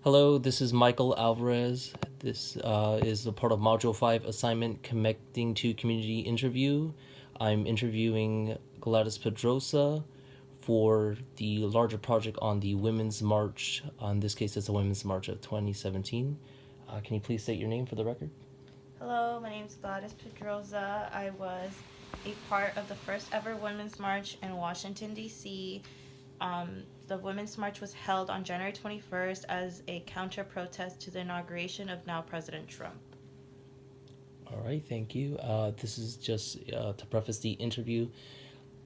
Hello, this is Michael Alvarez. This is a part of Module 5 assignment Connecting to Community interview. I'm interviewing Gladys Pedroza for the larger project on the Women's March. In this case, it's the Women's March of 2017. Can you please state your name for the record? Hello, my name is Gladys Pedroza. I was a part of the first ever Women's March in Washington, D.C. The Women's March was held on January 21st as a counter protest to the inauguration of now President Trump. All right, thank you. This is just to preface the interview.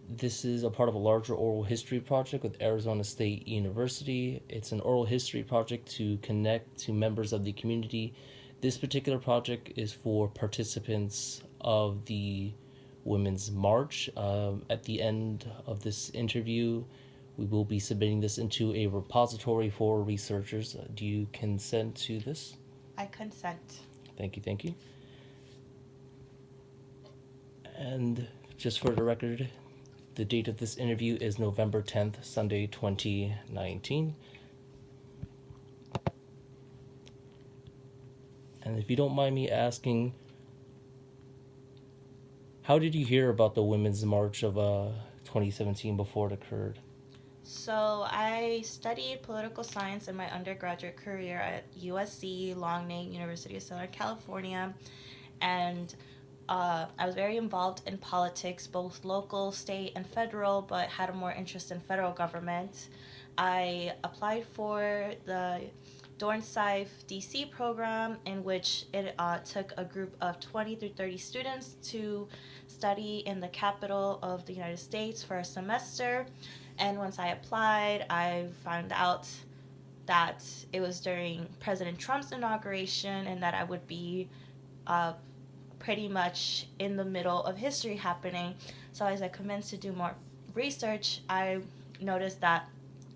This is a part of a larger oral history project with Arizona State University. It's an oral history project to connect to members of the community. This particular project is for participants of the Women's March. At the end of this interview, we will be submitting this into a repository for researchers. Do you consent to this? I consent. Thank you, thank you. And just for the record, the date of this interview is November 10th, Sunday, 2019. And if you don't mind me asking, how did you hear about the Women's March of 2017 before it occurred? So, I studied political science in my undergraduate career at USC, Long Name, University of Southern California, and I was very involved in politics, both local, state, and federal, but had a more interest in federal government. I applied for the Dornsife DC program, in which it took a group of 20 through 30 students to study in the capital of the United States for a semester. And once I applied, I found out that it was during President Trump's inauguration and that I would be uh, pretty much in the middle of history happening. So as I commenced to do more research, I noticed that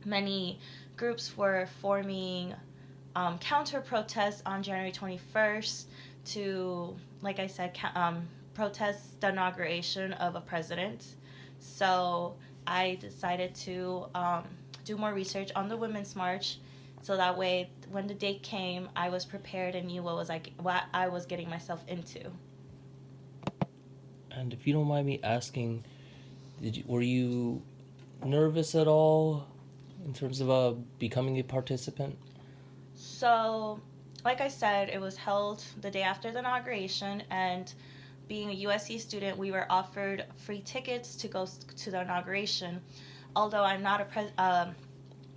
many groups were forming counter protests on January 21st to, like I said, protest the inauguration of a president. So I decided to do more research on the Women's March, so that way, when the date came, I was prepared and knew what I was getting myself into. And if you don't mind me asking, were you nervous at all in terms of becoming a participant? So, like I said, it was held the day after the inauguration, and being a USC student, we were offered free tickets to go to the inauguration. Although I'm not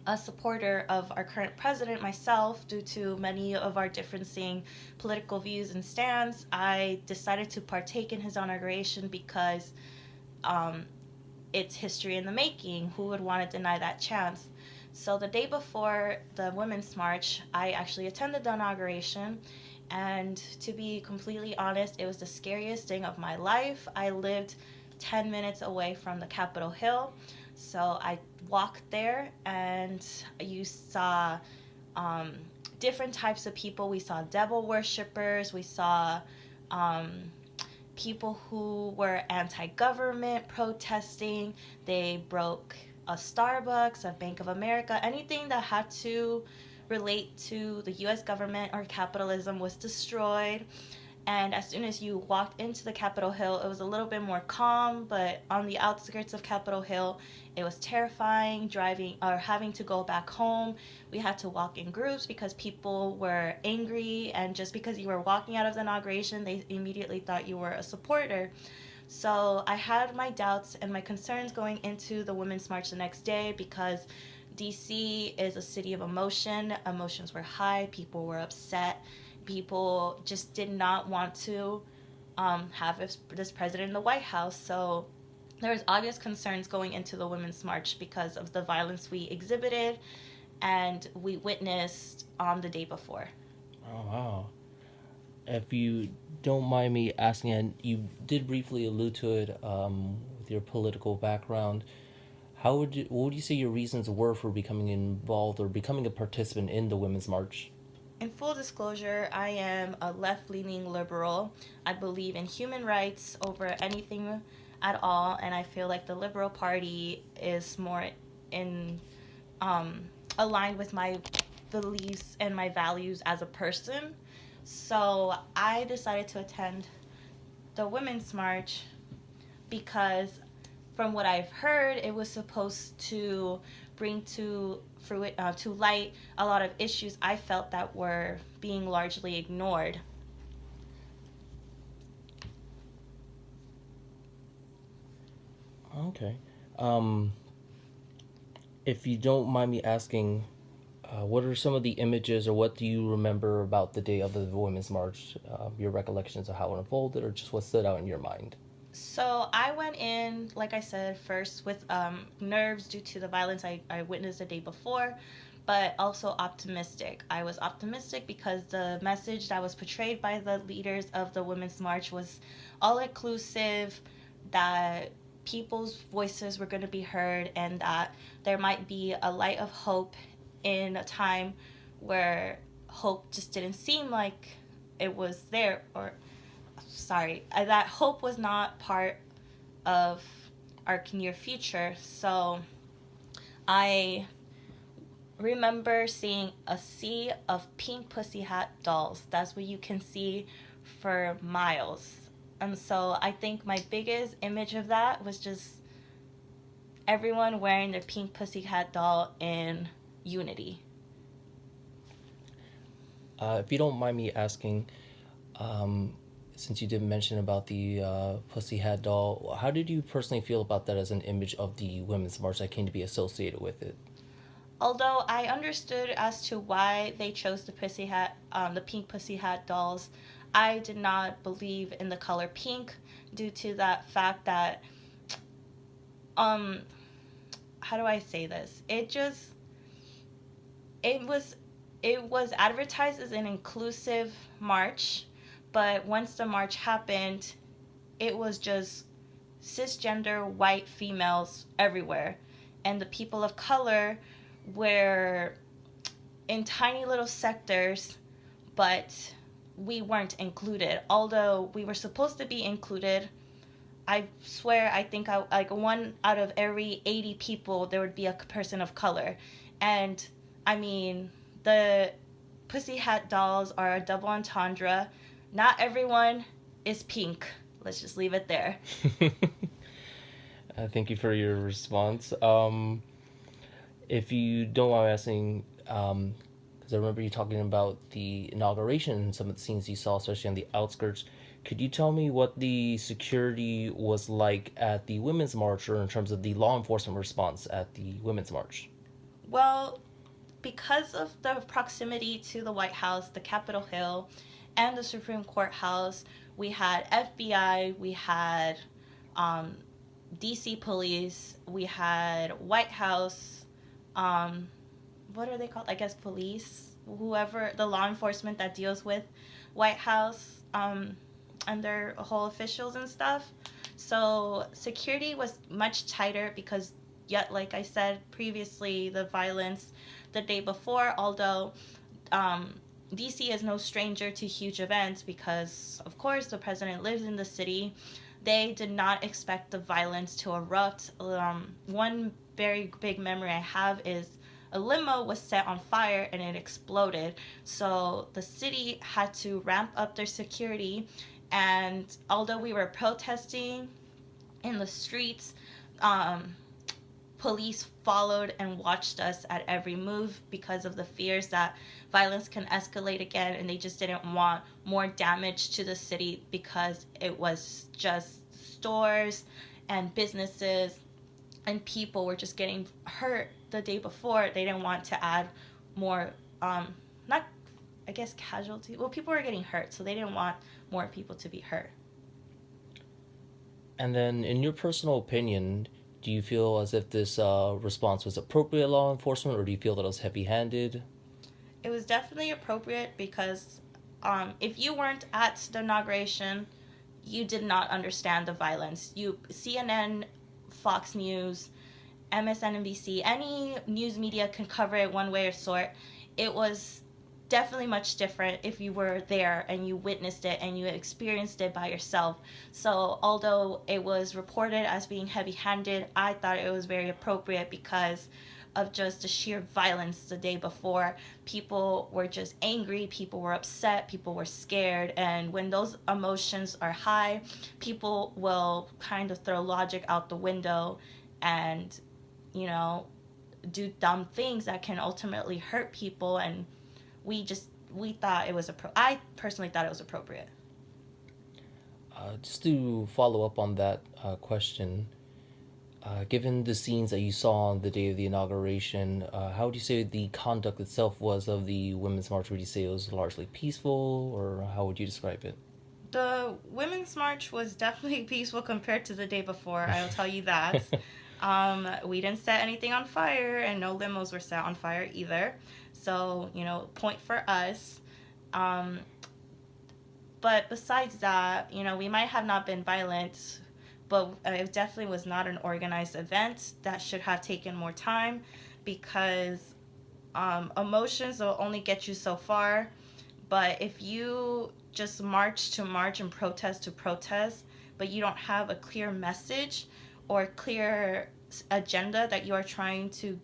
a supporter of our current president myself, due to many of our differencing political views and stands, I decided to partake in his inauguration because um, it's history in the making. Who would want to deny that chance? So the day before the Women's March, I actually attended the inauguration. And to be completely honest, it was the scariest thing of my life. I lived 10 minutes away from the Capitol Hill. So I walked there, and you saw um, different types of people. We saw devil worshippers. We saw um, people who were anti-government protesting. They broke a Starbucks, a Bank of America, anything that had to relate to the US government or capitalism was destroyed. And as soon as you walked into the Capitol Hill, it was a little bit more calm, but on the outskirts of Capitol Hill, it was terrifying driving or having to go back home. We had to walk in groups because people were angry, and just because you were walking out of the inauguration, they immediately thought you were a supporter. So I had my doubts and my concerns going into the Women's March the next day because DC is a city of emotion. Emotions were high, people were upset, people just did not want to have this president in the White House. So there was obvious concerns going into the Women's March because of the violence we exhibited and we witnessed on the day before. Oh, wow. If you don't mind me asking, and you did briefly allude to it with your political background, what would you say your reasons were for becoming involved or becoming a participant in the Women's March? In full disclosure, I am a left leaning liberal. I believe in human rights over anything at all, and I feel like the Liberal Party is more in aligned with my beliefs and my values as a person. So I decided to attend the Women's March because, from what I've heard, it was supposed to bring to light a lot of issues I felt that were being largely ignored. Okay. Um, if you don't mind me asking, what are some of the images, or what do you remember about the day of the Women's March? Your recollections of how it unfolded, or just what stood out in your mind? So I went in, like I said, first with nerves due to the violence I witnessed the day before, but also optimistic. I was optimistic because the message that was portrayed by the leaders of the Women's March was all inclusive, that people's voices were going to be heard, and that there might be a light of hope in a time where hope just didn't seem like it was there, or sorry, that hope was not part of our near future. So I remember seeing a sea of pink pussy hat dolls. That's what you can see for miles. And so I think my biggest image of that was just everyone wearing their pink pussy hat doll in unity. If you don't mind me asking, um, since you did mention about the Pussy Hat doll, how did you personally feel about that as an image of the Women's March that came to be associated with it? Although I understood as to why they chose the pink pussy hat dolls, I did not believe in the color pink due to that fact that, um, how do I say this? It was, it was advertised as an inclusive march, but once the march happened, it was just cisgender white females everywhere, and the people of color were in tiny little sectors, but we weren't included. Although we were supposed to be included, I swear, I think like one out of every 80 people, there would be a person of color. And I mean, the Pussy Hat dolls are a double entendre. Not everyone is pink. Let's just leave it there. Thank you for your response. If you don't mind asking, because I remember you talking about the inauguration and some of the scenes you saw, especially on the outskirts. Could you tell me what the security was like at the Women's March, or in terms of the law enforcement response at the Women's March? Well, because of the proximity to the White House, the Capitol Hill, and the Supreme Court House, we had FBI, we had um, DC police, we had White House, um, what are they called? I guess police, whoever, the law enforcement that deals with White House, and their whole officials and stuff. So security was much tighter because, yet, like I said previously, the violence the day before, although um, DC is no stranger to huge events because, of course, the president lives in the city. They did not expect the violence to erupt. One very big memory I have is a limo was set on fire and it exploded. So the city had to ramp up their security. And although we were protesting in the streets, um, police followed and watched us at every move because of the fears that violence can escalate again, and they just didn't want more damage to the city because it was just stores and businesses and people were just getting hurt the day before. They didn't want to add more, not, I guess, casualty. Well, people were getting hurt, so they didn't want more people to be hurt. And then, in your personal opinion, do you feel as if this response was appropriate law enforcement, or do you feel that it was heavy handed? It was definitely appropriate because if you weren't at the inauguration, you did not understand the violence. CNN, Fox News, MSNBC, any news media can cover it one way or sort. It was definitely much different if you were there and you witnessed it and you experienced it by yourself. So although it was reported as being heavy-handed, I thought it was very appropriate because of just the sheer violence the day before. People were just angry, people were upset, people were scared, and when those emotions are high, people will kind of throw logic out the window and, you know, do dumb things that can ultimately hurt people. And we thought it was I personally thought it was appropriate. Just to follow up on that question, given the scenes that you saw on the day of the inauguration, how would you say the conduct itself was of the Women's March? Would you say it was largely peaceful, or how would you describe it? The Women's March was definitely peaceful compared to the day before, I'll tell you that. We didn't set anything on fire, and no limos were set on fire either. So, point for us. Um, but besides that, we might have not been violent, but it definitely was not an organized event that should have taken more time because emotions will only get you so far. But if you just march to march and protest to protest, but you don't have a clear message or clear agenda that you are trying to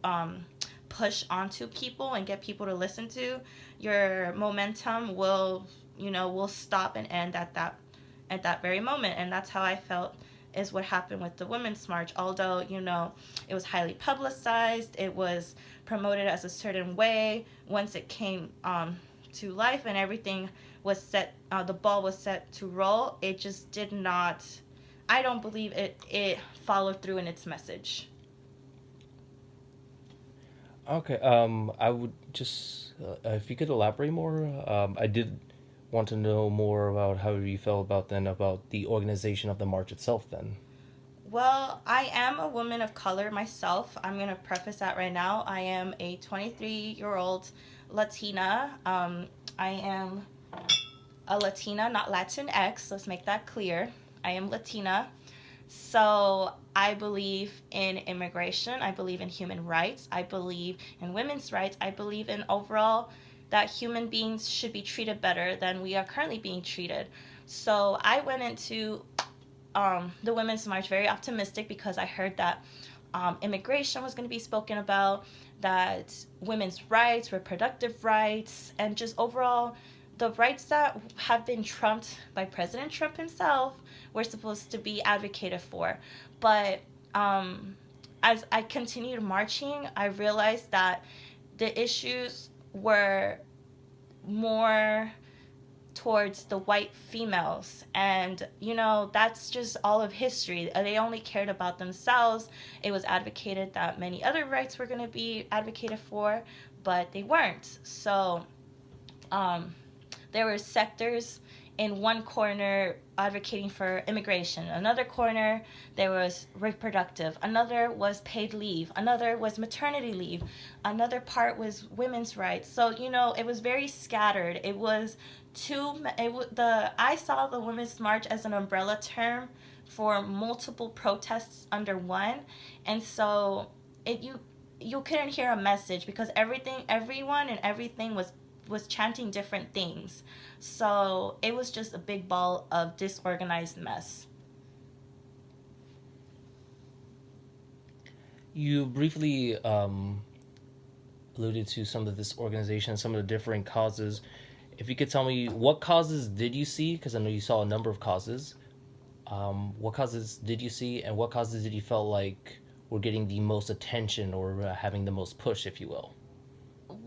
um, push onto people and get people to listen to, your momentum will stop and end at that very moment. And that's how I felt is what happened with the Women's March. Although, it was highly publicized, it was promoted as a certain way. Once it came to life and everything was set, the ball was set to roll, it just did not, I don't believe it followed through in its message. Okay, I would just, if you could elaborate more, I did want to know more about how you felt about then about the organization of the march itself then. Well, I am a woman of color myself. I'm going to preface that right now. I am a 23-year-old Latina. I am a Latina, not Latinx. Let's make that clear. I am Latina. So I believe in immigration. I believe in human rights. I believe in women's rights. I believe in overall that human beings should be treated better than we are currently being treated. So I went into the Women's March very optimistic because I heard that immigration was going to be spoken about, that women's rights, reproductive rights, and just overall the rights that have been trumped by President Trump himself were supposed to be advocated for. But as I continued marching, I realized that the issues were more towards the white females. And, that's just all of history. They only cared about themselves. It was advocated that many other rights were going to be advocated for, but they weren't. So um, there were sectors in one corner advocating for immigration, another corner there was reproductive, another was paid leave, another was maternity leave, another part was women's rights. So it was very scattered. It was I saw the Women's March as an umbrella term for multiple protests under one. And so you couldn't hear a message because everyone and everything was chanting different things. So it was just a big ball of disorganized mess. You briefly alluded to some of this organization, some of the different causes. If you could tell me what causes did you see, because I know you saw a number of causes. What causes did you see, and what causes did you felt like were getting the most attention or having the most push, if you will?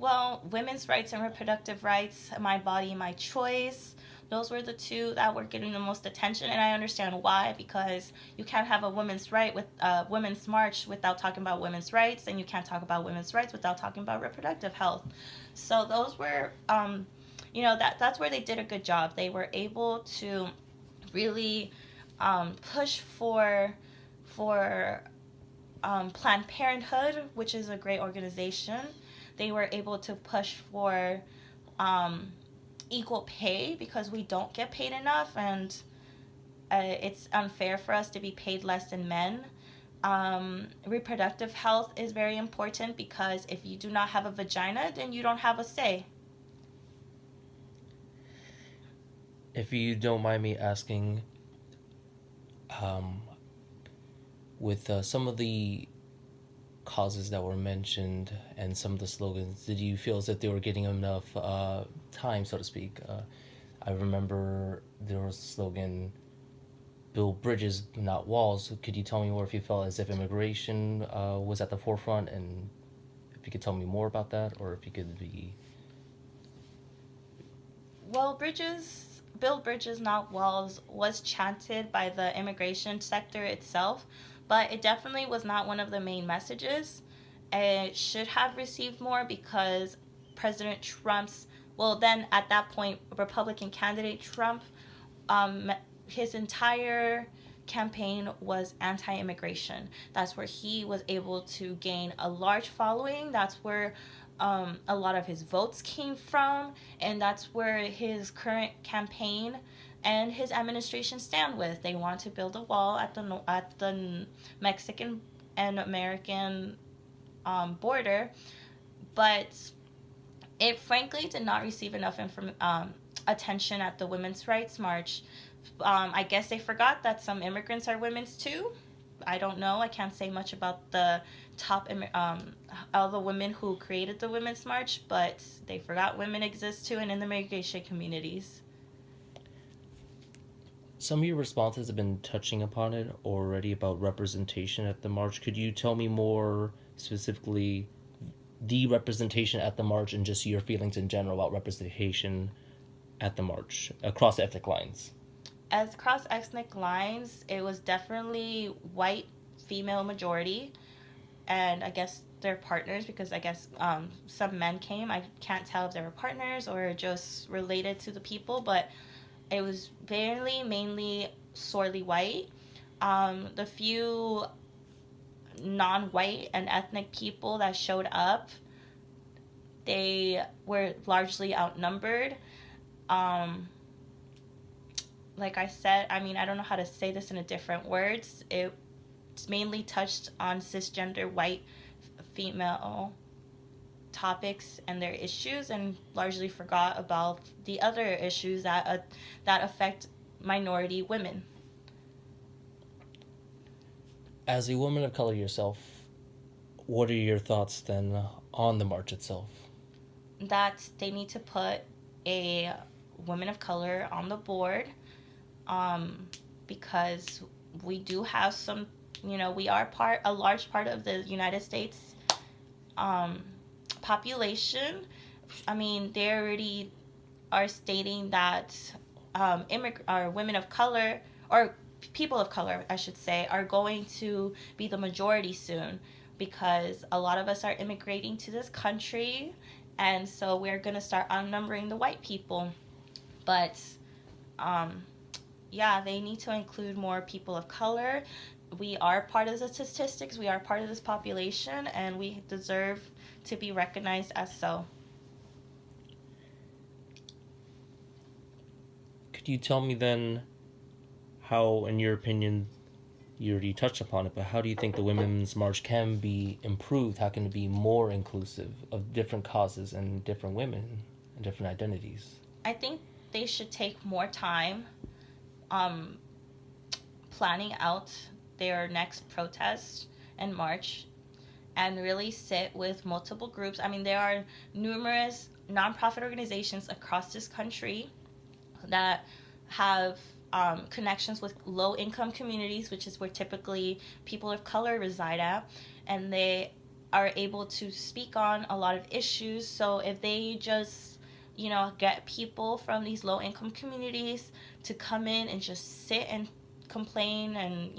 Well, women's rights and reproductive rights, my body, my choice. Those were the two that were getting the most attention, and I understand why. Because you can't have a women's march without talking about women's rights, and you can't talk about women's rights without talking about reproductive health. So those were, that's where they did a good job. They were able to really push for Planned Parenthood, which is a great organization. They were able to push for um, equal pay because we don't get paid enough, and it's unfair for us to be paid less than men. Reproductive health is very important because if you do not have a vagina, then you don't have a say. If you don't mind me asking, with some of the causes that were mentioned and some of the slogans, did you feel as if they were getting enough time, so to speak? I remember there was a slogan, build bridges, not walls. Could you tell me more if you felt as if immigration was at the forefront, and if you could tell me more about that, or if you could be. Well, build bridges, not walls, was chanted by the immigration sector itself, but it definitely was not one of the main messages. It should have received more because President Trump's, well, then at that point, Republican candidate Trump, um, his entire campaign was anti-immigration. That's where he was able to gain a large following. That's where a lot of his votes came from, and that's where his current campaign and his administration stand with. They want to build a wall at the Mexican and American border, but it frankly did not receive enough attention at the Women's Rights March. I guess they forgot that some immigrants are women's too. I don't know. I can't say much about the all the women who created the Women's March, but they forgot women exist too, and in the migration communities. Some of your responses have been touching upon it already about representation at the march. Could you tell me more specifically the representation at the march and just your feelings in general about representation at the march across ethnic lines? As cross ethnic lines, it was definitely white female majority, and I guess they're partners because I guess some men came. I can't tell if they were partners or just related to the people, but it was very mainly sorely white. The few non-white and ethnic people that showed up, they were largely outnumbered. Um, like I said, I mean, I don't know how to say this in a different words. It's mainly touched on cisgender white female topics and their issues, and largely forgot about the other issues that affect minority women. As a woman of color yourself, what are your thoughts then on the march itself? That they need to put a woman of color on the board, um, because we do have some, we are a large part of the United States um, population. I mean, they already are stating that or women of color, or people of color, I should say, are going to be the majority soon because a lot of us are immigrating to this country, and so we're going to start outnumbering the white people. But um, yeah, they need to include more people of color. We are part of the statistics, we are part of this population, and we deserve to be recognized as so. Could you tell me then how, in your opinion, you already touched upon it, but how do you think the Women's March can be improved? How can it be more inclusive of different causes and different women and different identities? I think they should take more time um, planning out their next protest and march, and really sit with multiple groups. I mean, there are numerous nonprofit organizations across this country that have connections with low income communities, which is where typically people of color reside at, and they are able to speak on a lot of issues. So if they just, get people from these low income communities to come in and just sit and complain and,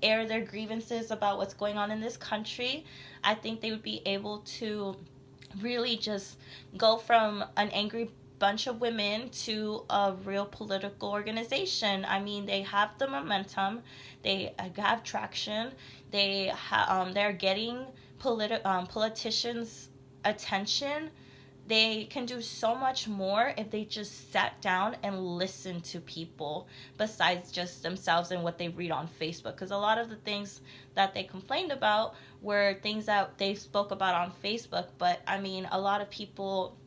air their grievances about what's going on in this country, I think they would be able to really just go from an angry bunch of women to a real political organization. I mean, they have the momentum, they have traction, they're getting politicians' attention. They can do so much more if they just sat down and listened to people besides just themselves and what they read on Facebook. Because a lot of the things that they complained about were things that they spoke about on Facebook. But I mean, a lot of people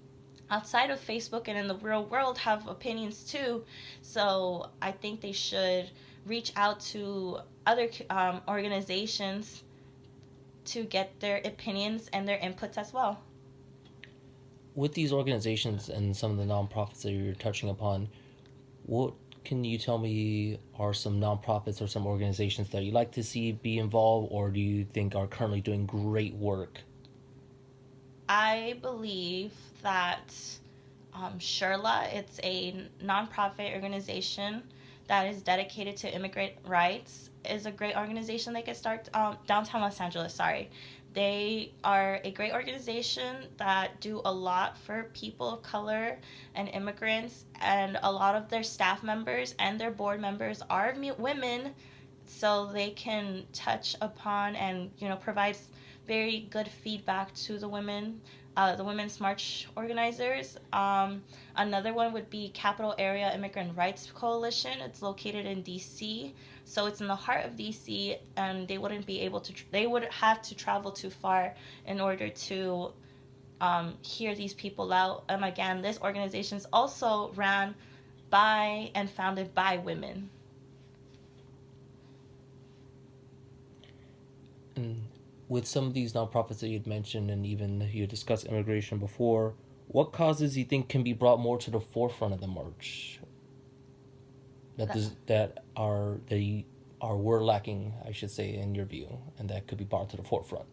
outside of Facebook and in the real world have opinions too. So I think they should reach out to other organizations to get their opinions and their inputs as well. With these organizations and some of the nonprofits that you're touching upon, what can you tell me are some nonprofits or some organizations that you like to see be involved, or do you think are currently doing great work? I believe that Sherla, it's a nonprofit organization that is dedicated to immigrant rights, is a great organization they could start downtown Los Angeles. Sorry, they are a great organization that do a lot for people of color and immigrants, and a lot of their staff members and their board members are women, so they can touch upon and provide very good feedback to the Women's March organizers. Another one would be Capital Area Immigrant Rights Coalition. It's located in DC, so it's in the heart of DC, and they wouldn't be able to. They would have to travel too far in order to hear these people out. Again, this organization is also ran by and founded by women. And with some of these nonprofits that you'd mentioned, and even you discussed immigration before, what causes you think can be brought more to the forefront of the march that we're lacking, I should say, in your view, and that could be brought to the forefront?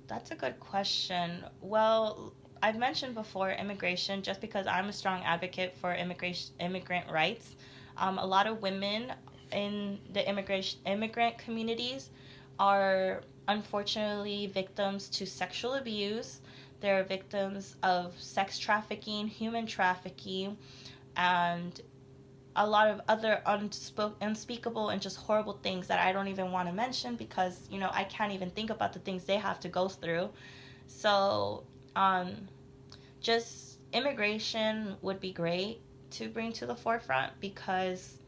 That's a good question. Well, I've mentioned before immigration just because I'm a strong advocate for immigrant rights. A lot of women in the immigrant communities are unfortunately victims to sexual abuse. They're victims of sex trafficking, human trafficking, and a lot of other unspeakable and just horrible things that I don't even want to mention because I can't even think about the things they have to go through. So, just immigration would be great to bring to the forefront because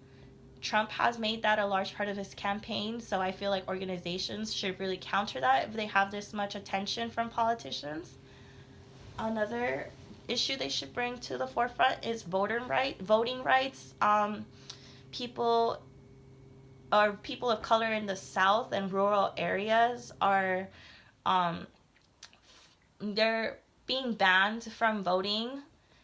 Trump has made that a large part of his campaign. So I feel like organizations should really counter that if they have this much attention from politicians. Another issue they should bring to the forefront is voting rights. People people of color in the South and rural areas are um, they're being banned from voting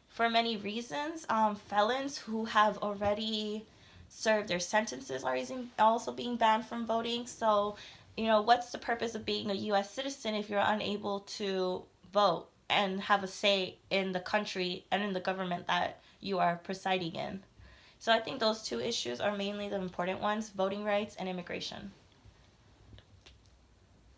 for many reasons. Felons who have already served their sentences are also being banned from voting. So, what's the purpose of being a U.S. citizen if you're unable to vote and have a say in the country and in the government that you are presiding in? So I think those two issues are mainly the important ones: voting rights and immigration.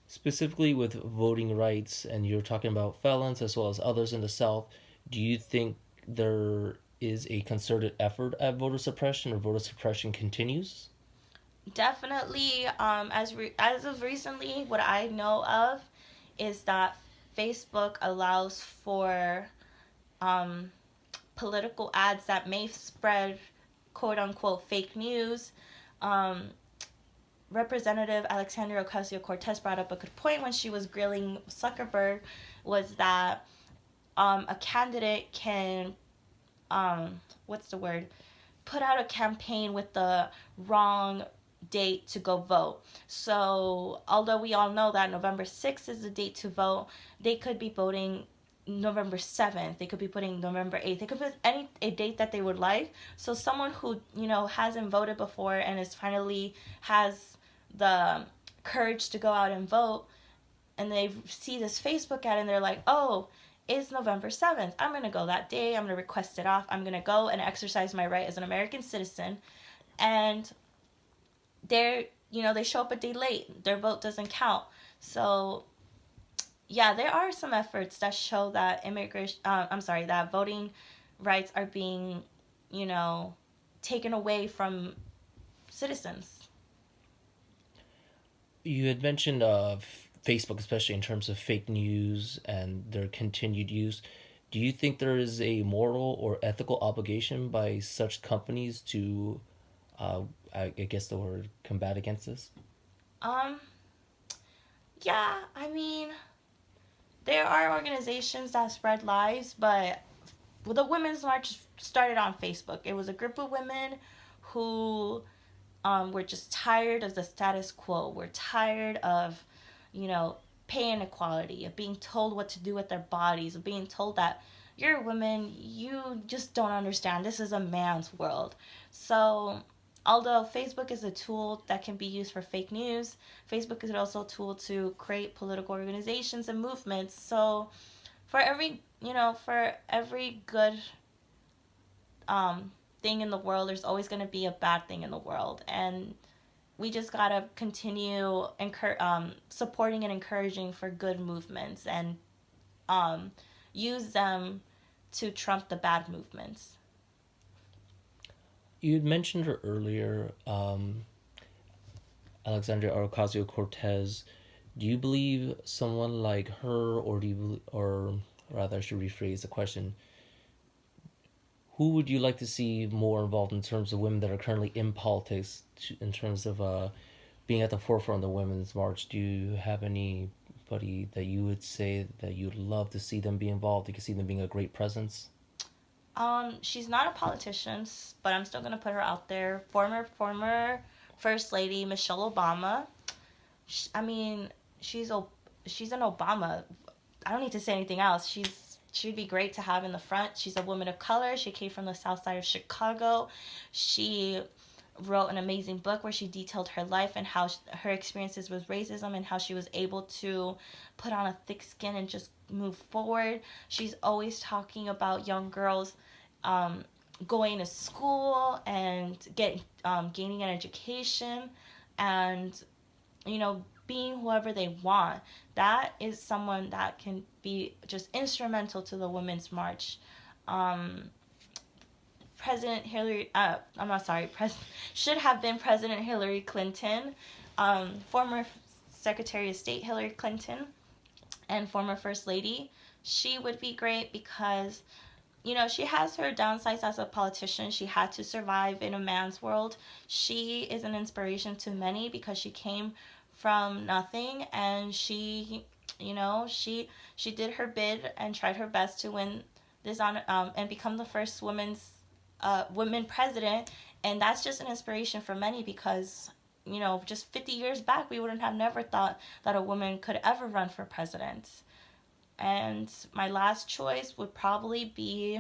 Specifically with voting rights, and you're talking about felons as well as others in the South, do you think there is a concerted effort at voter suppression, or voter suppression continues? Definitely, as of recently, what I know of is that Facebook allows for um, political ads that may spread quote unquote fake news. Um, Representative Alexandria Ocasio Cortez brought up a good point when she was grilling Zuckerberg, was that a candidate can, what's the word, put out a campaign with the wrong date to go vote. So, although we all know that November 6th is the date to vote, they could be voting November 7th. They could be putting November 8th. They could put a date that they would like. So someone who, hasn't voted before and is finally has the courage to go out and vote, and they see this Facebook ad and they're like, "Oh, it's November 7th. I'm going to go that day. I'm going to request it off. I'm going to go and exercise my right as an American citizen." And they show up a day late. Their vote doesn't count. So, yeah, there are some efforts that show that that voting rights are being, you know, taken away from citizens. You had mentioned Facebook, especially in terms of fake news and their continued use. Do you think there is a moral or ethical obligation by such companies to, uh, I guess the word, combat against this? Um, yeah, I mean, there are organizations that spread lies, but the Women's March started on Facebook. It was a group of women who were just tired of the status quo. We're tired of, you know, pay inequality, of being told what to do with their bodies, of being told that you're a woman, you just don't understand. This is a man's world. So, although Facebook is a tool that can be used for fake news, Facebook is also a tool to create political organizations and movements. So, for every good um, thing in the world, there's always going to be a bad thing in the world. And we just gotta continue supporting and encouraging for good movements and um, use them to trump the bad movements. You had mentioned her earlier, Alexandria Ocasio Cortez. Do you believe someone like her, or or rather, I should rephrase the question: who would you like to see more involved in terms of women that are currently in politics, in terms of being at the forefront of the women's march? Do you have anybody that you would say that you'd love to see them be involved? You can see them being a great presence. She's not a politician, but I'm still gonna put her out there. Former First Lady Michelle Obama. I mean, she's a she's an Obama. I don't need to say anything else. She'd be great to have in the front. She's a woman of color. She came from the South Side of Chicago. She wrote an amazing book where she detailed her life and how her experiences with racism and how she was able to put on a thick skin and just move forward. She's always talking about young girls um, going to school and gaining an education and being whoever they want. That is someone that can be just instrumental to the Women's March. Um, President Hillary, I'm not sorry, should have been President Hillary Clinton, former Secretary of State Hillary Clinton, and former First Lady. She would be great because, she has her downsides as a politician. She had to survive in a man's world. She is an inspiration to many because she came from nothing and she did her bid and tried her best to win this on and become the first women president, and that's just an inspiration for many because just 50 years back we wouldn't have never thought that a woman could ever run for president. And my last choice would probably be,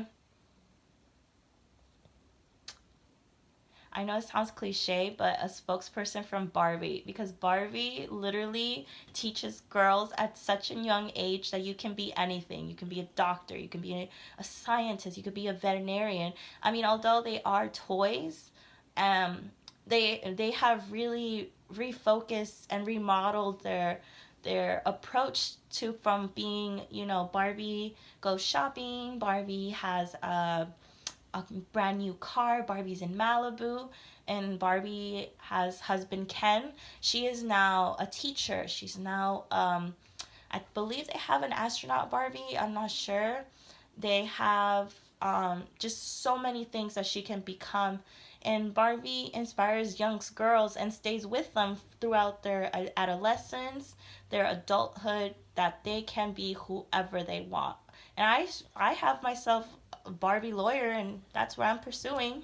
I know it sounds cliche, but a spokesperson from Barbie, because Barbie literally teaches girls at such a young age that you can be anything. You can be a doctor, you can be a scientist, you could be a veterinarian. I mean, although they are toys, um, they have really refocused and remodeled their approach to from being, Barbie goes shopping, Barbie has a brand new car. Barbie's in Malibu, and Barbie has husband Ken. She is now a teacher. She's now, I believe they have an astronaut Barbie. I'm not sure. They have just so many things that she can become. And Barbie inspires young girls and stays with them throughout their adolescence, their adulthood, that they can be whoever they want. And I have myself a Barbie lawyer, and that's what I'm pursuing.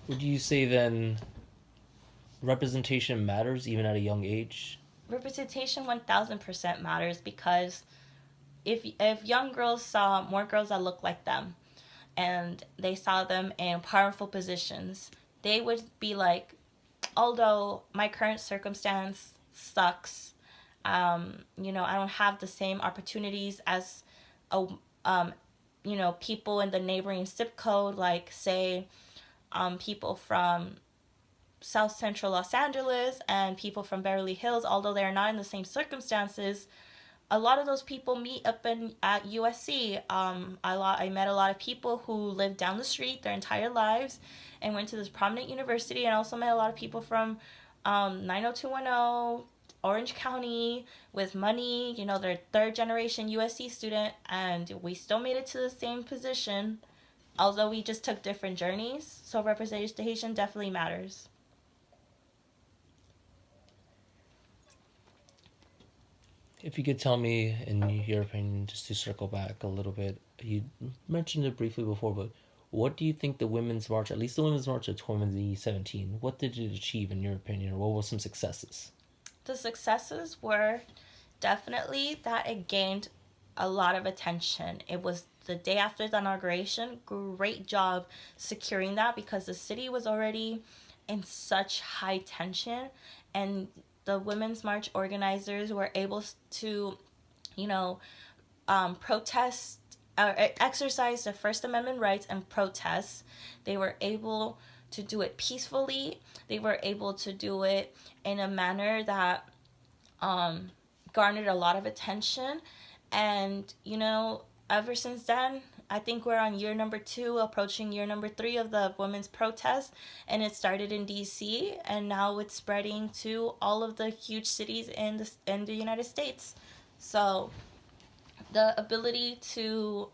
Would you say then representation matters even at a young age? Representation 1000% matters because if young girls saw more girls that look like them and they saw them in powerful positions, they would be like, although my current circumstance sucks, I don't have the same opportunities as a people in the neighboring zip code, like say people from South Central Los Angeles and people from Beverly Hills, although they're not in the same circumstances. A lot of those people meet up at USC. I met a lot of people who lived down the street their entire lives and went to this prominent university, and also met a lot of people from 90210, Orange County, with money. They're third generation USC student, and we still made it to the same position, although we just took different journeys. So representation definitely matters. If you could tell me, in your opinion, just to circle back a little bit, you mentioned it briefly before, but what do you think the Women's March, at least the Women's March of 2017, what did it achieve in your opinion, or what were some successes? The successes were definitely that it gained a lot of attention. It was the day after the inauguration. Great job securing that because the city was already in such high tension, and the Women's March organizers were able to, you know, protest or exercise their First Amendment rights and protest. They were able to do it peacefully. They were able to do it in a manner that um, garnered a lot of attention. And, ever since then, I think we're on year number 2, approaching year number 3 of the women's protest. And it started in DC, and now it's spreading to all of the huge cities in the United States. So the ability to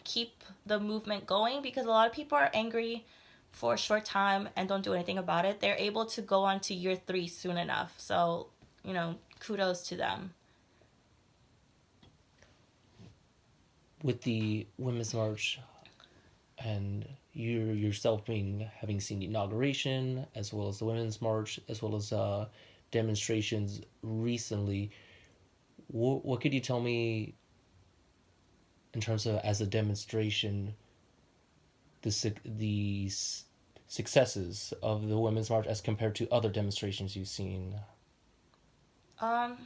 keep the movement going, because a lot of people are angry for a short time and don't do anything about it. They're able to go on to year 3 soon enough. So, kudos to them. With the Women's March and you yourself being having seen the inauguration as well as the Women's March as well as demonstrations recently, what could you tell me in terms of as a demonstration the successes of the Women's March as compared to other demonstrations you've seen? Um,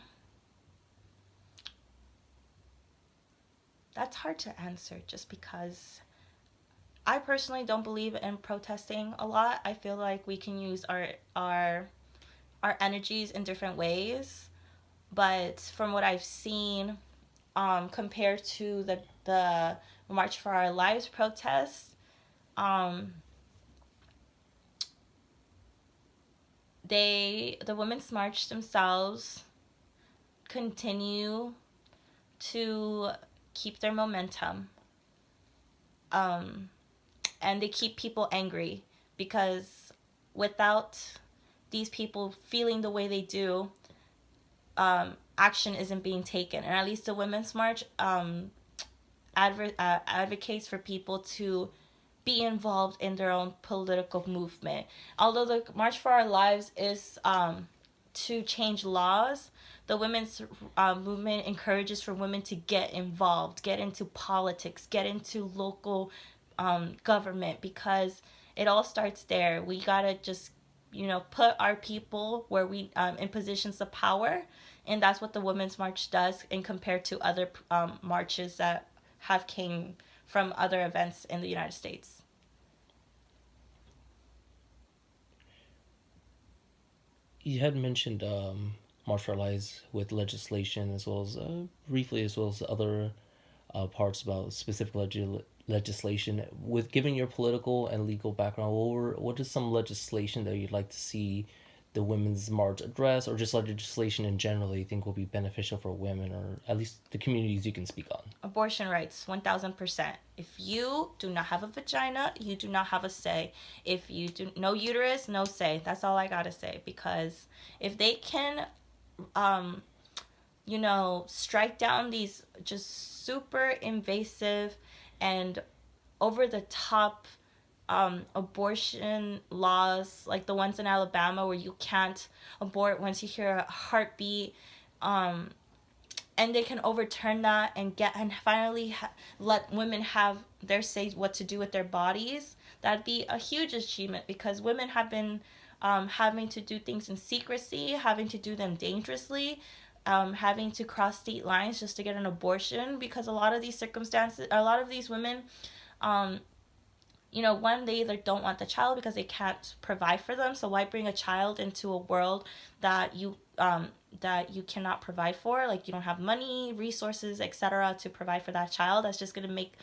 that's hard to answer just because I personally don't believe in protesting a lot. I feel like we can use our energies in different ways. But from what I've seen, compared to the March for Our Lives protests, um, the Women's March themselves continue to keep their momentum, um, and they keep people angry because without these people feeling the way they do, action isn't being taken. And at least the Women's March advocates for people to be involved in their own political movement. Although the March for Our Lives is to change laws, the women's movement encourages for women to get involved, get into politics, get into local government, because it all starts there. We gotta just put our people where we in positions of power, and that's what the Women's March does, in compared to other marches that have came from other events in the United States. You had mentioned martial with legislation as well as briefly as well as other parts about specific legislation. With given your political and legal background, what is some legislation that you'd like to see the Women's March address, or just legislation in general that you think will be beneficial for women, or at least the communities you can speak on? Abortion rights, 1000%. If you do not have a vagina, you do not have a say. If you do no uterus, no say. That's all I gotta say. Because if they can, um, strike down these just super invasive and over the top abortion laws, like the ones in Alabama where you can't abort once you hear a heartbeat, um, and they can overturn that and finally let women have their say what to do with their bodies. That'd be a huge achievement, because women have been having to do things in secrecy, having to do them dangerously, having to cross state lines just to get an abortion, because a lot of these circumstances, a lot of these women, um, one, they either don't want the child because they can't provide for them. So why bring a child into a world that you cannot provide for? Like, you don't have money, resources, etc. to provide for that child. That's just gonna make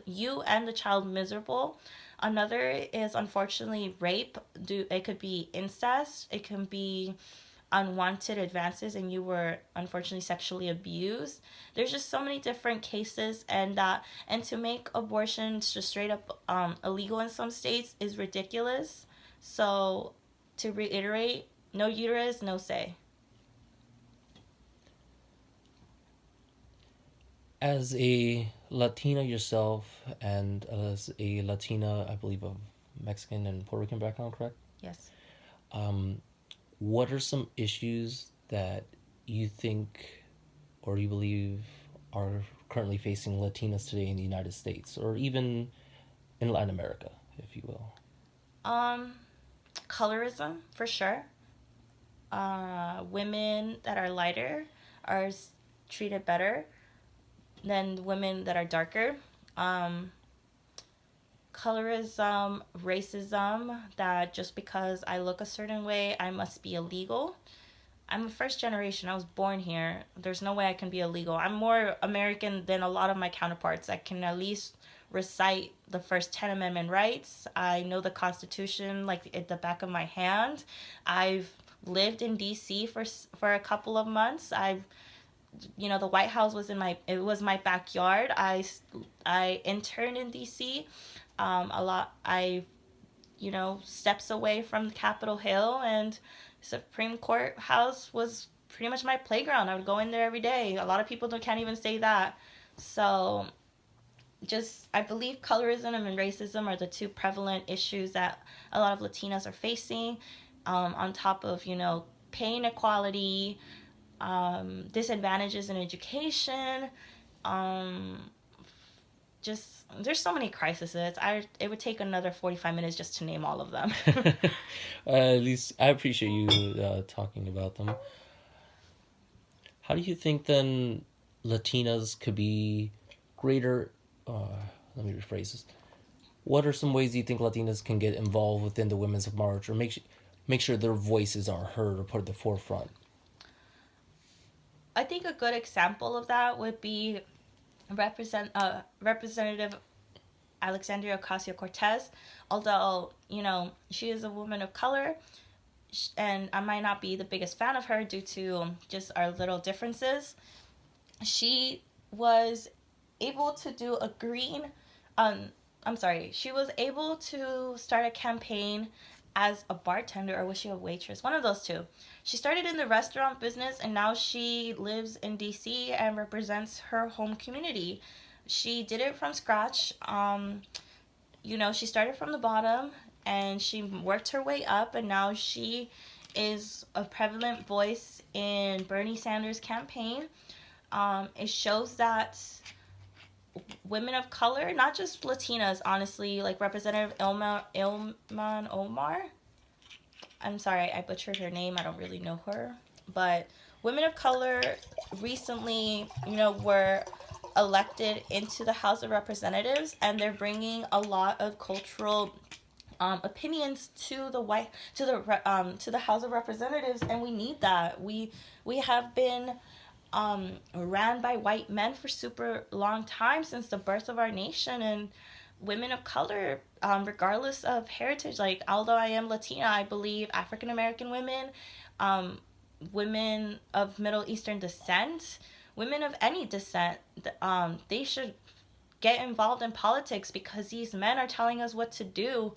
you and the child miserable. Another is unfortunately rape. It could be incest. It can be unwanted advances and you were unfortunately sexually abused. There's just so many different cases, and to make abortion just straight up illegal in some states is ridiculous. So to reiterate, no uterus, no say. As a Latina yourself, and as a Latina, I believe, of Mexican and Puerto Rican background, correct? Yes. Um, what are some issues that you think or you believe are currently facing Latinas today in the United States or even in Latin America, if you will? Um, Colorism for sure. Women that are lighter are treated better than women that are darker. Um, Colorism, racism, that just because I look a certain way, I must be illegal. I'm a first generation. I was born here. There's no way I can be illegal. I'm more American than a lot of my counterparts. I can at least recite the first 10 Amendment rights. I know the Constitution like at the back of my hand. I've lived in DC for a couple of months. The White House was my backyard. I interned in DC. A lot I steps away from Capitol Hill, and Supreme Court House was pretty much my playground. I would go in there every day. A lot of people can't even say that. So, just I believe colorism and racism are the two prevalent issues that a lot of Latinas are facing. On top of pay inequality, disadvantages in education, um, just there's so many crises. It would take another 45 minutes just to name all of them. At least I appreciate you talking about them. How do you think then Latinas could be greater? Let me rephrase this. What are some ways you think Latinas can get involved within the women's march, or make sure their voices are heard or put at the forefront? I think a good example of that would be Representative Alexandria Ocasio Cortez. Although she is a woman of color, and I might not be the biggest fan of her due to just our little differences. She was able to do a green I'm sorry, she was able to start a campaign as a bartender, or was she a waitress? One of those two. She started in the restaurant business, and now she lives in DC and represents her home community. She did it from scratch. She started from the bottom and she worked her way up, and now she is a prevalent voice in Bernie Sanders' campaign. It shows that women of color, not just Latinas, honestly, like Representative Ilman Omar. I'm sorry, I butchered her name. I don't really know her. But women of color recently, were elected into the House of Representatives, and they're bringing a lot of cultural opinions to the House of Representatives, and we need that. We have been ran by white men for super long time, since the birth of our nation, and women of color, regardless of heritage, like although I am Latina, I believe African American women, um, women of Middle Eastern descent, women of any descent, they should get involved in politics, because these men are telling us what to do,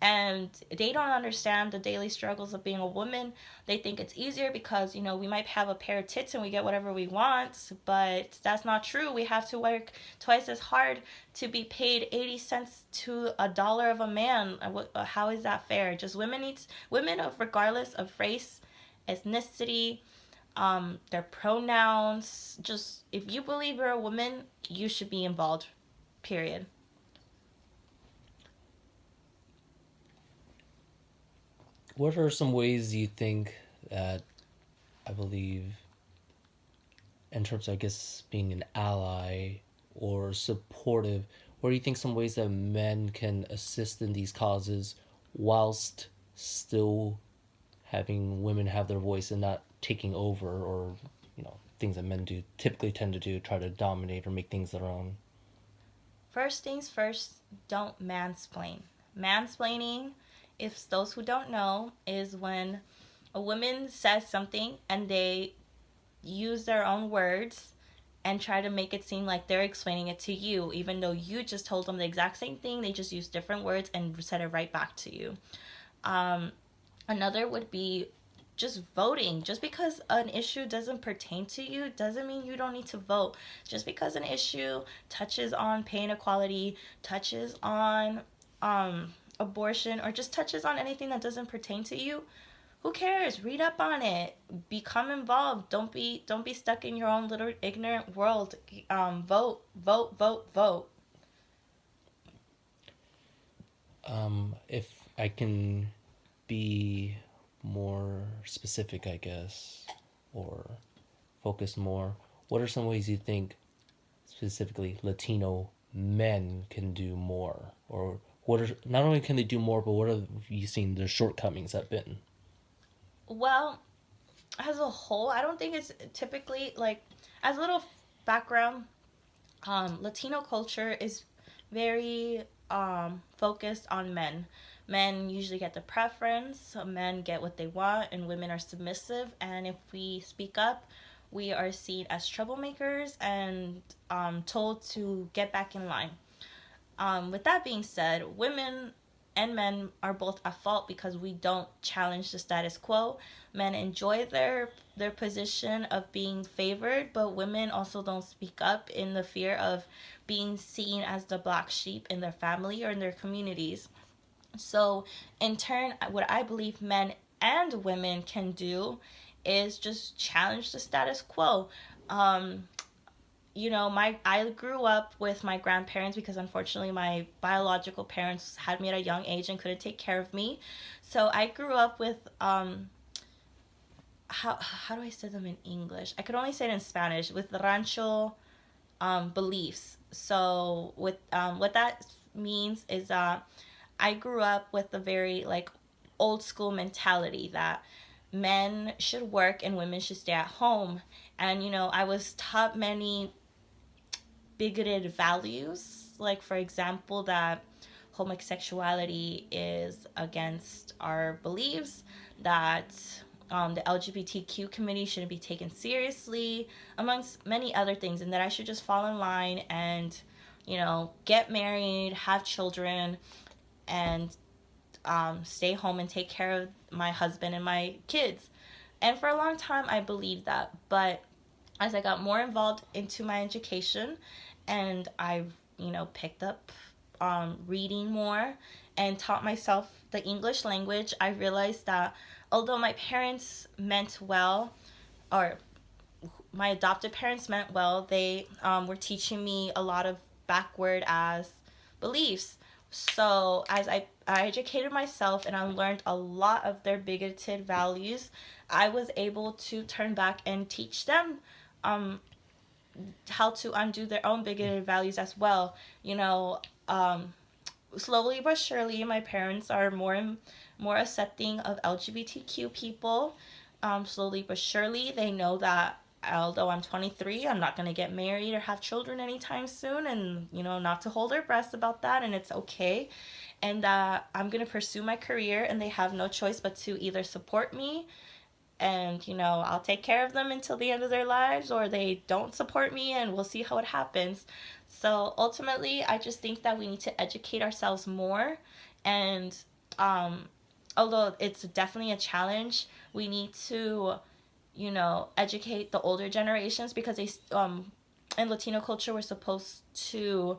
and they don't understand the daily struggles of being a woman. They think it's easier because we might have a pair of tits and we get whatever we want, but that's not true. We have to work twice as hard to be paid 80 cents to a dollar of a man. How is that fair? Just women of regardless of race, ethnicity, their pronouns. Just if you believe you're a woman, you should be involved. Period. What are some ways you think that, I believe, in terms of, I guess, being an ally or supportive, what do you think some ways that men can assist in these causes whilst still having women have their voice and not taking over, or things that men do typically tend to do, try to dominate or make things their own? First things first, don't mansplain. Mansplaining, if those who don't know, is when a woman says something and they use their own words and try to make it seem like they're explaining it to you, even though you just told them the exact same thing. They just used different words and said it right back to you. Um, Another would be just voting. Just because an issue doesn't pertain to you doesn't mean you don't need to vote. Just because an issue touches on pay inequality, touches on abortion, or just touches on anything that doesn't pertain to you, who cares? Read up on it. Become involved. Don't be stuck in your own little ignorant world. Vote, vote, vote, vote. If I can be more specific, I guess, or focus more, what are some ways you think specifically Latino men can do more? Or what are, not only can they do more, but what have you seen their shortcomings have been? Well, as a whole, I don't think it's typically like, as a little background, Latino culture is very focused on men. Men usually get the preference, so men get what they want, and women are submissive. And if we speak up, we are seen as troublemakers and told to get back in line. With that being said, women and men are both at fault because we don't challenge the status quo. Men enjoy their position of being favored, but women also don't speak up in the fear of being seen as the black sheep in their family or in their communities. So, in turn, what I believe men and women can do is just challenge the status quo. Um, my I grew up with my grandparents because unfortunately my biological parents had me at a young age and couldn't take care of me. So I grew up with how do I say them in English? I could only say it in Spanish with the rancho beliefs. So with what that means is I grew up with a very like old school mentality that men should work and women should stay at home. And I was taught many bigoted values, like for example that homosexuality is against our beliefs, that the LGBTQ community shouldn't be taken seriously, amongst many other things, and that I should just fall in line and get married, have children, and stay home and take care of my husband and my kids. And for a long time I believed that, but as I got more involved into my education and I, picked up reading more and taught myself the English language, I realized that although my parents meant well, or my adopted parents meant well, they were teaching me a lot of backward as beliefs. So as I educated myself and I learned a lot of their bigoted values, I was able to turn back and teach them um, how to undo their own bigoted values as well. Slowly but surely, my parents are more and more accepting of LGBTQ people. Slowly but surely, they know that although I'm 23, I'm not going to get married or have children anytime soon, and not to hold their breath about that, and it's okay. And I'm going to pursue my career, and they have no choice but to either support me and I'll take care of them until the end of their lives, or they don't support me and we'll see how it happens. So ultimately I just think that we need to educate ourselves more, and um although it's definitely a challenge, we need to educate the older generations because they in Latino culture we're supposed to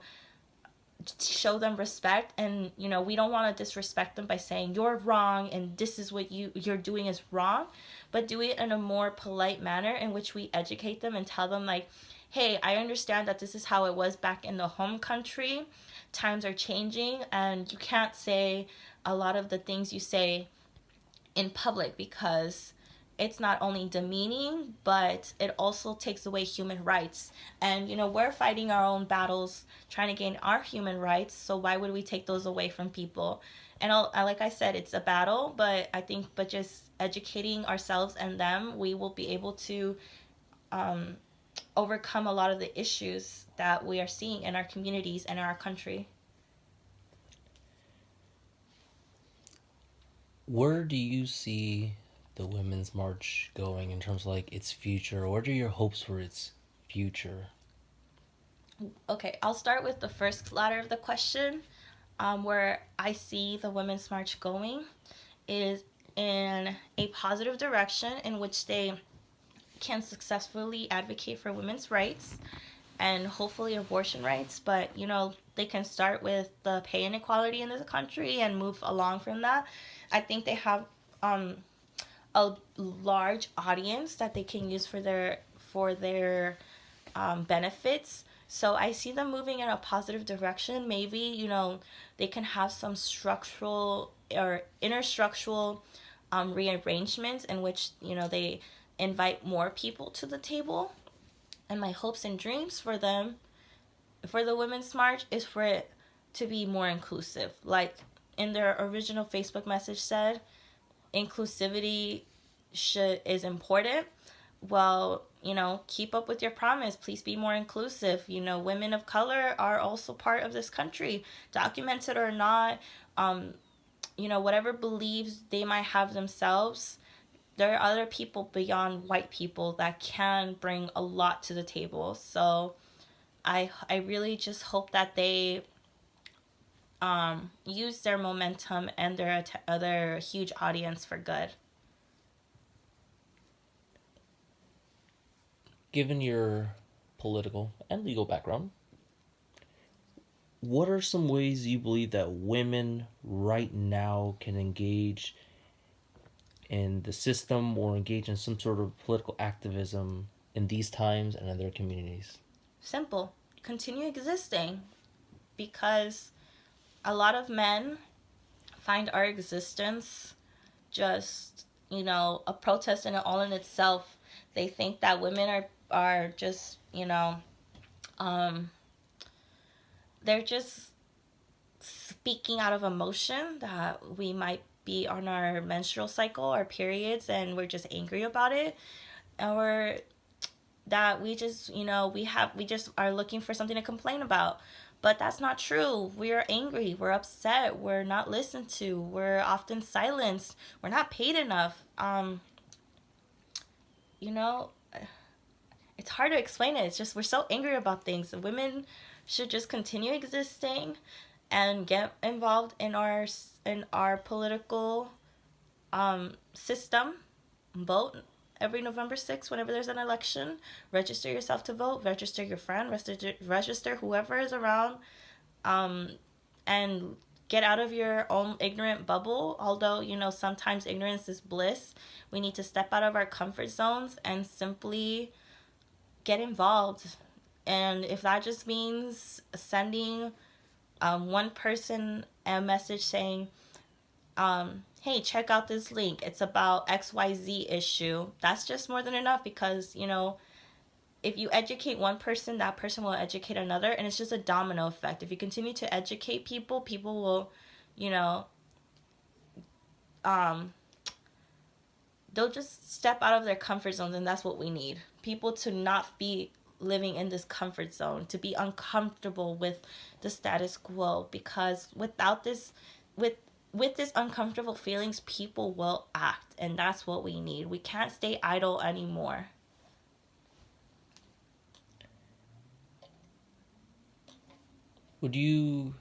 show them respect, and we don't want to disrespect them by saying you're wrong and this is what you're doing is wrong, but do it in a more polite manner in which we educate them and tell them like, hey, I understand that this is how it was back in the home country. Times are changing and you can't say a lot of the things you say in public because it's not only demeaning, but it also takes away human rights. And, we're fighting our own battles, trying to gain our human rights. So why would we take those away from people? And like I said, it's a battle, but I think, but just educating ourselves and them, we will be able to um, overcome a lot of the issues that we are seeing in our communities and in our country. Where do you see the Women's March going in terms of like its future? What are your hopes for its future? Okay, I'll start with the first ladder of the question. Where I see the Women's March going is in a positive direction in which they can successfully advocate for women's rights and hopefully abortion rights. But, they can start with the pay inequality in this country and move along from that. I think they have a large audience that they can use for their benefits. So I see them moving in a positive direction. Maybe, they can have some structural or interstructural rearrangements in which, they invite more people to the table. And my hopes and dreams for them, for the Women's March, is for it to be more inclusive. Like in their original Facebook message said, inclusivity is important. Well, keep up with your promise. Please be more inclusive. Women of color are also part of this country, documented or not. Um, whatever beliefs they might have themselves, there are other people beyond white people that can bring a lot to the table. So I really just hope that they use their momentum and their huge audience for good. Given your political and legal background, what are some ways you believe that women right now can engage in the system or engage in some sort of political activism in these times and in their communities? Simple. Continue existing, because a lot of men find our existence just, a protest in all in itself. They think that women are just, um, they're just speaking out of emotion, that we might be on our menstrual cycle or periods and we're just angry about it, or that we just, we just are looking for something to complain about. But that's not true. We are angry, we're upset, we're not listened to, we're often silenced, we're not paid enough. You know, it's hard to explain it. It's just we're so angry about things. Women should just continue existing and get involved in our political system. Vote every November 6th whenever there's an election. Register yourself to vote. Register your friend. Register whoever is around. Um, and get out of your own ignorant bubble. Although, sometimes ignorance is bliss. We need to step out of our comfort zones and simply get involved. And if that just means sending one person a message saying, hey, check out this link, it's about XYZ issue, that's just more than enough. Because, if you educate one person, that person will educate another. And it's just a domino effect. If you continue to educate people, people will, you know, um, they'll just step out of their comfort zones. And that's what we need. People to not be living in this comfort zone, to be uncomfortable with the status quo. Because without this, with this uncomfortable feelings, people will act. And that's what we need. We can't stay idle anymore. Would you,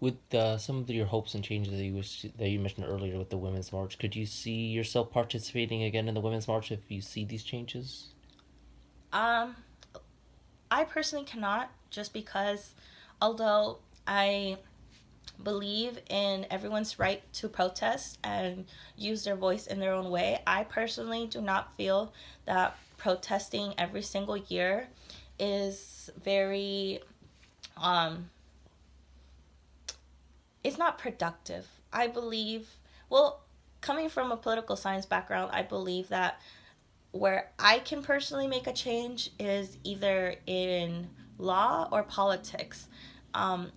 with some of your hopes and changes that you mentioned earlier with the Women's March, could you see yourself participating again in the Women's March if you see these changes? Um, I personally cannot, just because although I believe in everyone's right to protest and use their voice in their own way, I personally do not feel that protesting every single year is very um it's not productive. I believe, well, coming from a political science background, I believe that where I can personally make a change is either in law or politics.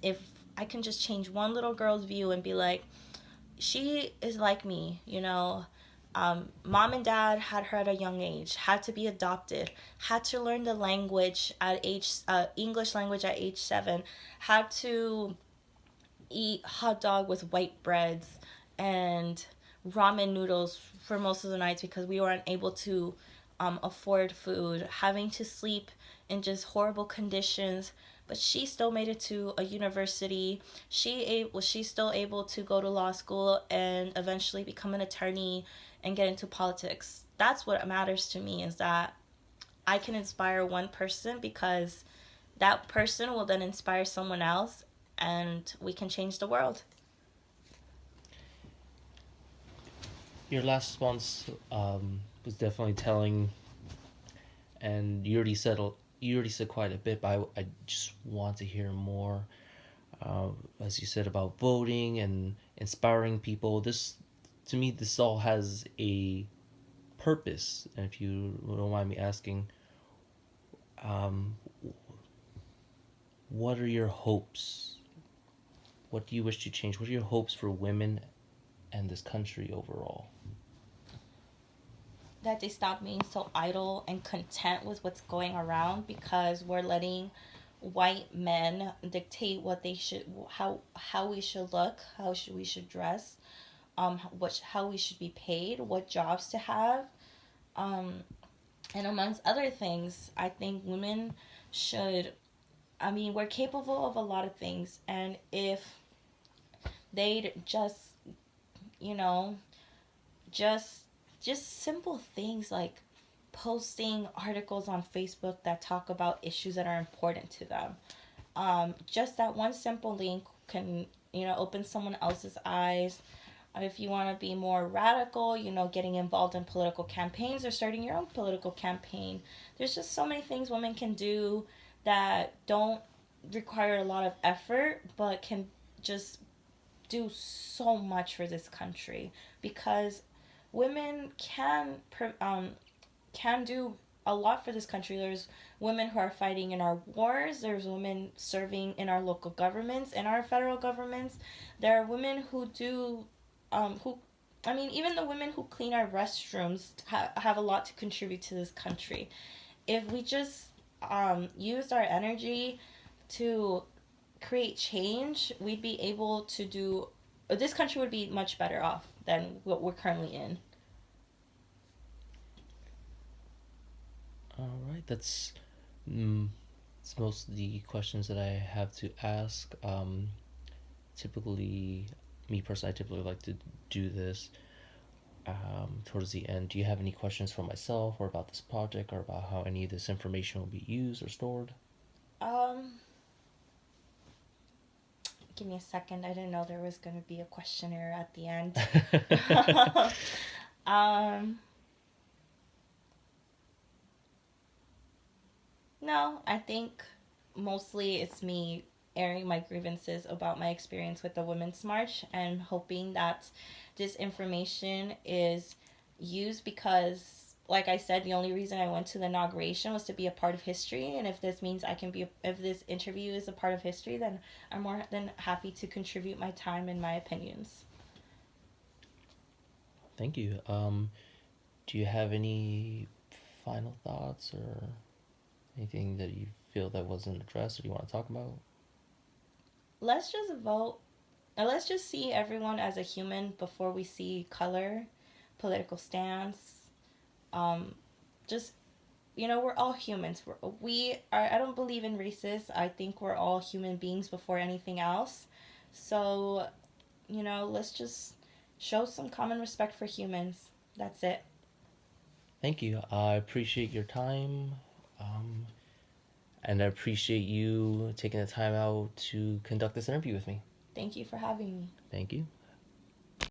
If I can just change one little girl's view and be like, she is like me, mom and dad had her at a young age, had to be adopted, had to learn the language at English language at age 7, had to eat hot dog with white breads and ramen noodles for most of the nights because we weren't able to afford food, having to sleep in just horrible conditions. But she still made it to a university. She's still able to go to law school and eventually become an attorney and get into politics. That's what matters to me, is that I can inspire one person, because that person will then inspire someone else, and we can change the world. Your last response was definitely telling, and you already said quite a bit, but I just want to hear more. As you said about voting and inspiring people, this to me this all has a purpose. And if you don't mind me asking, um, what are your hopes? What do you wish to change? What are your hopes for women and this country overall? That they stop being so idle and content with what's going around, because we're letting white men dictate what they should, how we should look, we should dress, how we should be paid, what jobs to have, um, and amongst other things. I think women should. I mean, we're capable of a lot of things, and if they'd just, you know, just just simple things like posting articles on Facebook that talk about issues that are important to them. Just that one simple link can, open someone else's eyes. If you want to be more radical, getting involved in political campaigns or starting your own political campaign. There's just so many things women can do that don't require a lot of effort, but can just do so much for this country, because women can do a lot for this country. There's women who are fighting in our wars. There's women serving in our local governments, in our federal governments. There are women who do, who, I mean, even the women who clean our restrooms have a lot to contribute to this country. If we just used our energy to create change, we'd be able to do. This country would be much better off than what we're currently in. All right, mm, that's most of the questions that I have to ask. Typically, me personally, I typically like to do this towards the end. Do you have any questions for myself or about this project or about how any of this information will be used or stored? Um, Give me a second. I didn't know there was going to be a questionnaire at the end. um, no, I think mostly it's me airing my grievances about my experience with the Women's March and hoping that this information is used, because, like I said, the only reason I went to the inauguration was to be a part of history. And if this means if this interview is a part of history, then I'm more than happy to contribute my time and my opinions. Thank you. Do you have any final thoughts or anything that you feel that wasn't addressed or you want to talk about? Let's just vote. Let's just see everyone as a human before we see color, political stance. Um, just, we're all humans. I don't believe in races. I think we're all human beings before anything else. So, let's just show some common respect for humans. That's it. Thank you. I appreciate your time. Um, and I appreciate you taking the time out to conduct this interview with me. Thank you for having me. Thank you.